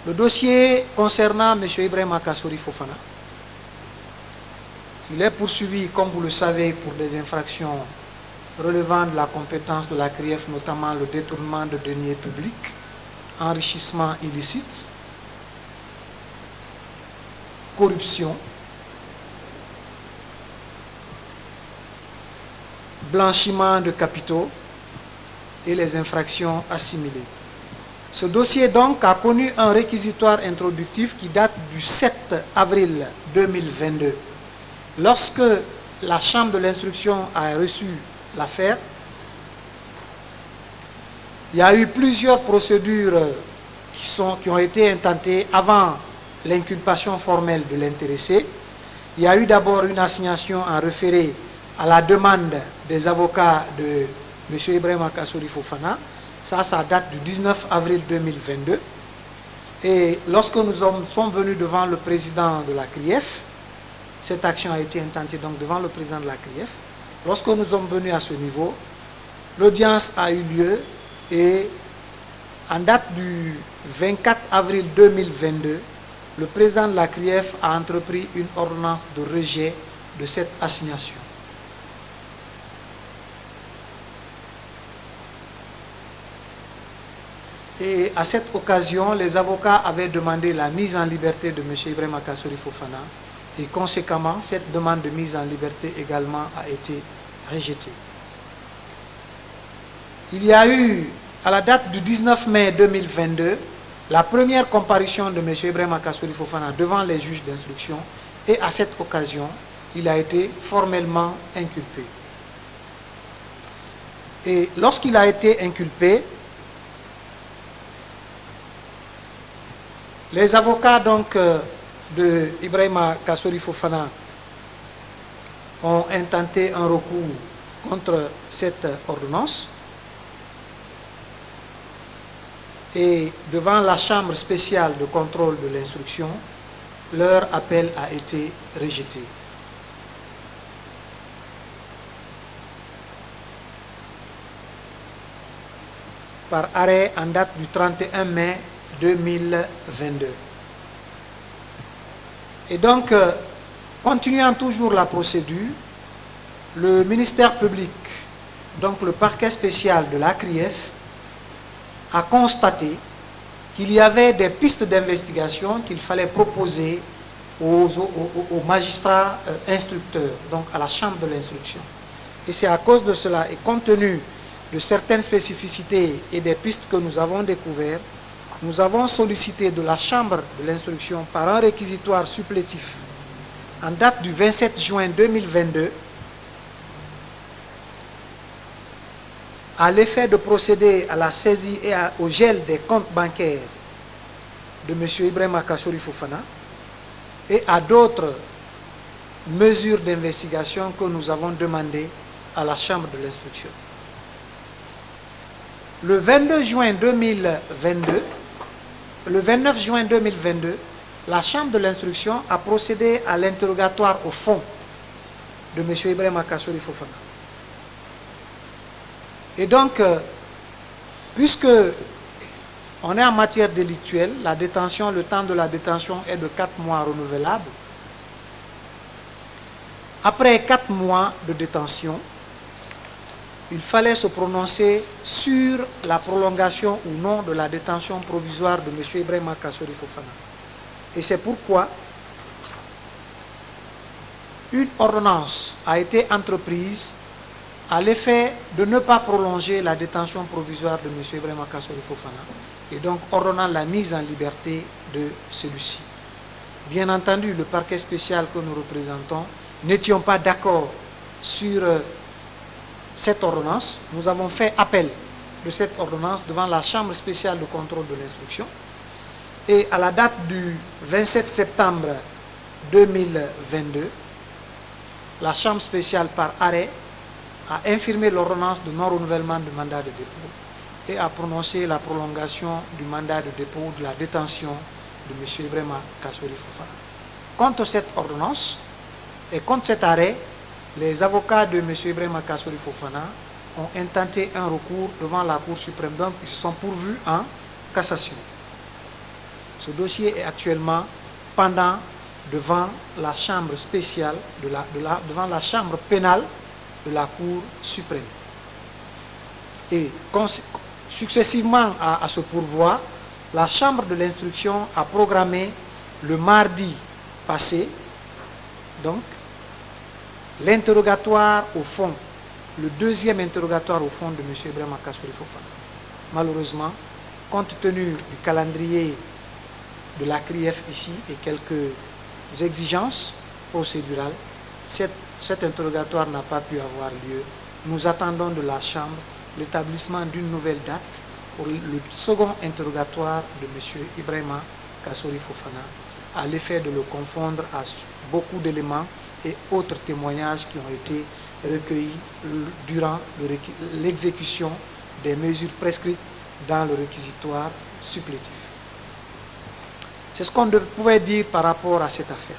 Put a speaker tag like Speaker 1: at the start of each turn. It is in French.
Speaker 1: Le dossier concernant M. Ibrahima Kassory Fofana, il est poursuivi, comme vous le savez, pour des infractions relevant de la compétence de la CRIEF, notamment le détournement de deniers publics, enrichissement illicite, corruption, blanchiment de capitaux et les infractions assimilées. Ce dossier donc a connu un réquisitoire introductif qui date du 7 avril 2022. Lorsque la Chambre de l'instruction a reçu l'affaire, il y a eu plusieurs procédures qui ont été intentées avant l'inculpation formelle de l'intéressé. Il y a eu d'abord une assignation en référé à la demande des avocats de M. Ibrahima Kassory Fofana. Ça date du 19 avril 2022. Et lorsque nous sommes venus devant le président de la CRIEF, cette action a été intentée donc devant le président de la CRIEF. Lorsque nous sommes venus à ce niveau, l'audience a eu lieu et en date du 24 avril 2022, le président de la CRIEF a entrepris une ordonnance de rejet de cette assignation. Et à cette occasion, les avocats avaient demandé la mise en liberté de M. Ibrahima Kassory Fofana et conséquemment, cette demande de mise en liberté également a été rejetée. Il y a eu, à la date du 19 mai 2022, la première comparution de M. Ibrahima Kassory Fofana devant les juges d'instruction et à cette occasion, il a été formellement inculpé. Et lorsqu'il a été inculpé, les avocats donc de Ibrahima Kassory Fofana ont intenté un recours contre cette ordonnance et devant la chambre spéciale de contrôle de l'instruction, leur appel a été rejeté. Par arrêt en date du 31 mai 2022. Et donc, continuant toujours la procédure, le ministère public, donc le parquet spécial de la CRIEF, a constaté qu'il y avait des pistes d'investigation qu'il fallait proposer aux magistrats instructeurs, donc à la chambre de l'instruction. Et c'est à cause de cela, et compte tenu de certaines spécificités et des pistes que nous avons découvertes, nous avons sollicité de la chambre de l'instruction par un réquisitoire supplétif en date du 27 juin 2022 à l'effet de procéder à la saisie et au gel des comptes bancaires de M. Ibrahima Kassory Fofana et à d'autres mesures d'investigation que nous avons demandées à la chambre de l'instruction. Le 29 juin 2022, la chambre de l'instruction a procédé à l'interrogatoire au fond de M. Ibrahima Kassory Fofana. Et donc, puisque on est en matière délictuelle, la détention, le temps de la détention est de 4 mois renouvelable. Après 4 mois de détention, il fallait se prononcer sur la prolongation ou non de la détention provisoire de M. Ibrahima Kassory Fofana. Et c'est pourquoi une ordonnance a été entreprise à l'effet de ne pas prolonger la détention provisoire de M. Ibrahima Kassory Fofana et donc ordonnant la mise en liberté de celui-ci. Bien entendu, le parquet spécial que nous représentons n'étions pas d'accord sur cette ordonnance. Nous avons fait appel de cette ordonnance devant la chambre spéciale de contrôle de l'instruction et à la date du 27 septembre 2022, la chambre spéciale par arrêt a infirmé l'ordonnance de non-renouvellement du mandat de dépôt et a prononcé la prolongation du mandat de dépôt de la détention de M. Ibrahima Kassory Fofana. Contre cette ordonnance et contre cet arrêt, les avocats de M. Ibrahima Kassory Fofana ont intenté un recours devant la Cour suprême, donc ils se sont pourvus en cassation. Ce dossier est actuellement pendant devant la chambre spéciale, devant la chambre pénale de la Cour suprême. Et successivement à ce pourvoi, la chambre de l'instruction a programmé le mardi passé, donc, l'interrogatoire au fond, le deuxième interrogatoire au fond de M. Ibrahima Kassory Fofana. Malheureusement, compte tenu du calendrier de la CRIEF ici et quelques exigences procédurales, cet interrogatoire n'a pas pu avoir lieu. Nous attendons de la Chambre l'établissement d'une nouvelle date pour le second interrogatoire de M. Ibrahima Kassory Fofana, à l'effet de le confondre à beaucoup d'éléments et autres témoignages qui ont été recueillis durant l'exécution des mesures prescrites dans le réquisitoire supplétif. C'est ce qu'on pouvait dire par rapport à cette affaire.